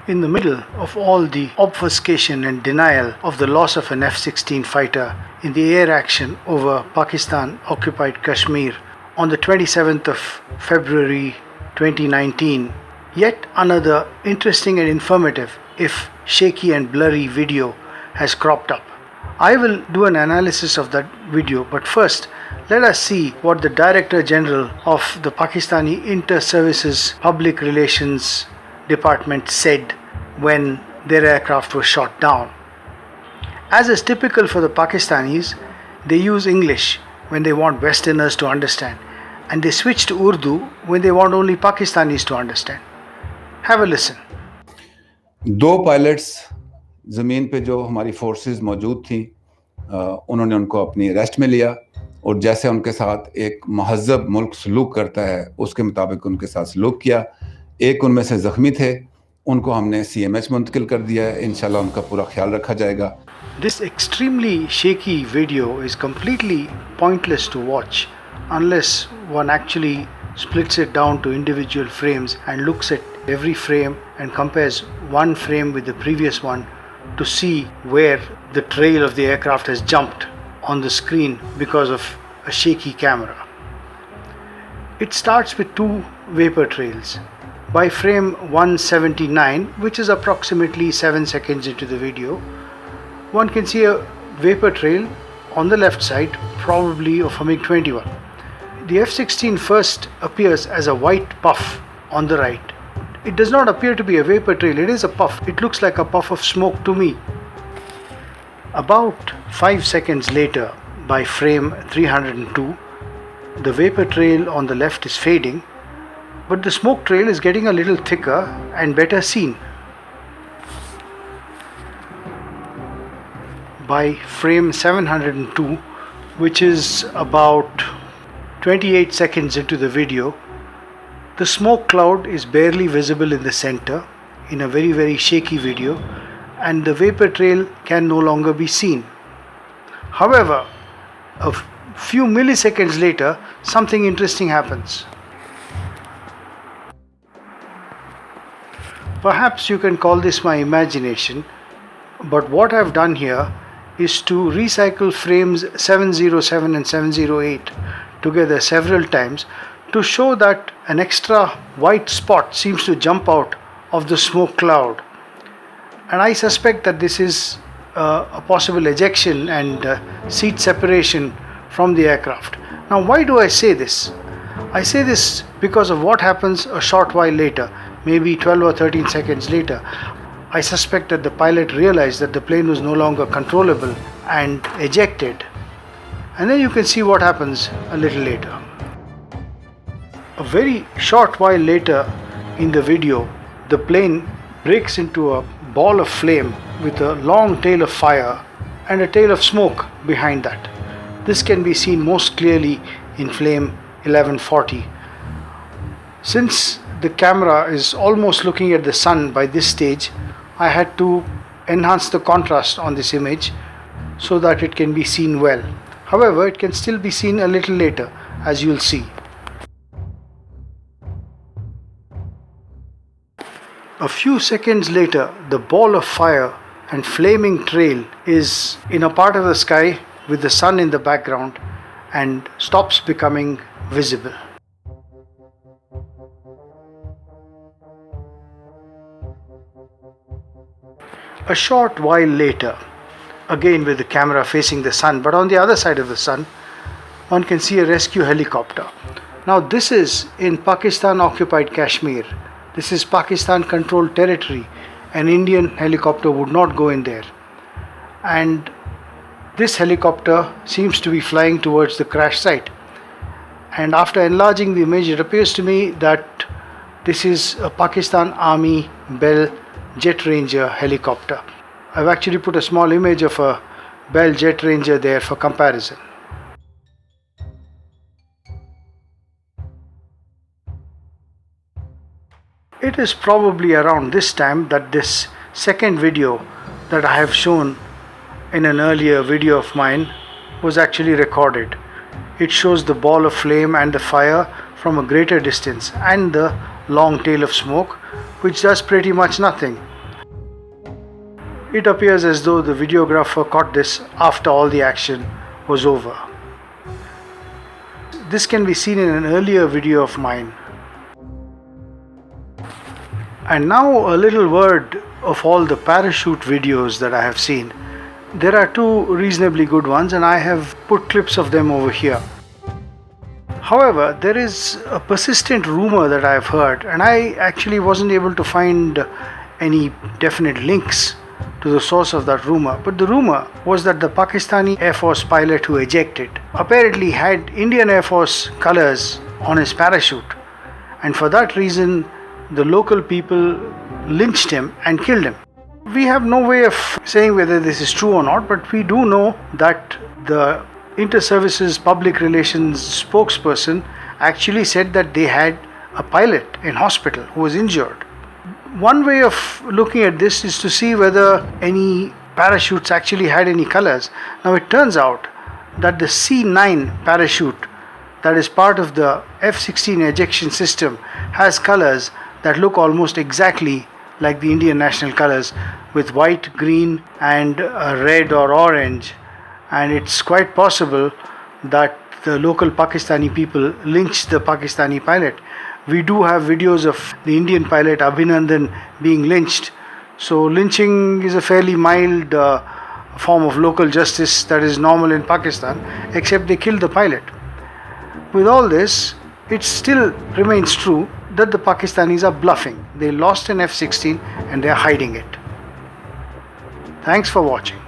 In the middle of all the obfuscation and denial of the loss of an F-16 fighter in the air action over Pakistan-occupied Kashmir on the 27th of February 2019, yet another interesting and informative, if shaky and blurry video has cropped up. I will do an analysis of that video, but first let us see what the Director General of the Pakistani Inter-Services Public Relations Department said when their aircraft was shot down. As is typical for the Pakistanis, they use English when they want Westerners to understand, and they switch to Urdu when they want only Pakistanis to understand. Have a listen. दो pilots ज़मीन पे जो हमारी forces मौजूद थी, उन्होंने उनको अपनी अरेस्ट में लिया और जैसे उनके साथ एक महज़ब मुल्क सलूक करता है उसके मुताबिक उनके साथ सलूक किया। एक उनमें से ज़ख्मी थे, उनको हमने CMH मुंतकिल कर दिया है। इंशाल्लाह उनका पूरा ख्याल रखा जाएगा। This extremely shaky video is completely pointless to watch unless one actually splits it down to individual frames and looks at every frame and compares one frame with the previous one to see where the trail of the aircraft has jumped on the screen because of a shaky camera. It starts with two vapor trails. By frame 179, which is approximately 7 seconds into the video, one can see a vapor trail on the left side, probably of a MiG-21. The F-16 first appears as a white puff on the right. It does not appear to be a vapor trail, it is a puff. It looks like a puff of smoke to me. About 5 seconds later, by frame 302, the vapor trail on the left is fading, but the smoke trail is getting a little thicker and better seen. By frame 702, which is about 28 seconds into the video, the smoke cloud is barely visible in the center in a very shaky video, and the vapor trail can no longer be seen. However, a few milliseconds later, something interesting happens. Perhaps you can call this my imagination, but what I've done here is to recycle frames 707 and 708 together several times to show that an extra white spot seems to jump out of the smoke cloud. And I suspect that this is a possible ejection and seat separation from the aircraft. Now, why do I say this? I say this because of what happens a short while later, maybe 12 or 13 seconds later. I suspect that the pilot realized that the plane was no longer controllable and ejected. And then you can see what happens a little later. A very short while later in the video, the plane breaks into a ball of flame with a long tail of fire and a tail of smoke behind that. This can be seen most clearly in flame 1140. Since the camera is almost looking at the sun by this stage, I had to enhance the contrast on this image so that it can be seen well. However, it can still be seen a little later, as you'll see. A few seconds later, the ball of fire and flaming trail is in a part of the sky with the sun in the background and stops becoming visible. A short while later, again with the camera facing the sun, but on the other side of the sun, one can see a rescue helicopter. Now this is in Pakistan-occupied Kashmir. This is Pakistan-controlled territory. An Indian helicopter would not go in there. And this helicopter seems to be flying towards the crash site. And after enlarging the image, it appears to me that this is a Pakistan Army Bell Jet Ranger helicopter. I've actually put a small image of a Bell Jet Ranger there for comparison. It is probably around this time that this second video that I have shown in an earlier video of mine was actually recorded. It shows the ball of flame and the fire from a greater distance and the long tail of smoke, which does pretty much nothing. It appears as though the videographer caught this after all the action was over. This can be seen in an earlier video of mine. And now a little word of all the parachute videos that I have seen. There are two reasonably good ones, and I have put clips of them over here. However, there is a persistent rumor that I have heard, and I actually wasn't able to find any definite links to the source of that rumor. But the rumor was that the Pakistani Air Force pilot who ejected apparently had Indian Air Force colors on his parachute, and for that reason the local people lynched him and killed him. We have no way of saying whether this is true or not, but we do know that the Inter-Services Public Relations spokesperson actually said that they had a pilot in hospital who was injured. One way of looking at this is to see whether any parachutes actually had any colors. Now it turns out that the C9 parachute, that is part of the F-16 ejection system, has colors that look almost exactly like the Indian national colors, with white, green and red or orange. And it's quite possible that the local Pakistani people lynched the Pakistani pilot. We do have videos of the Indian pilot Abhinandan being lynched. So lynching is a fairly mild form of local justice that is normal in Pakistan, except they killed the pilot. With all this, it still remains true that the Pakistanis are bluffing. They lost an F-16 and they are hiding it. Thanks for watching.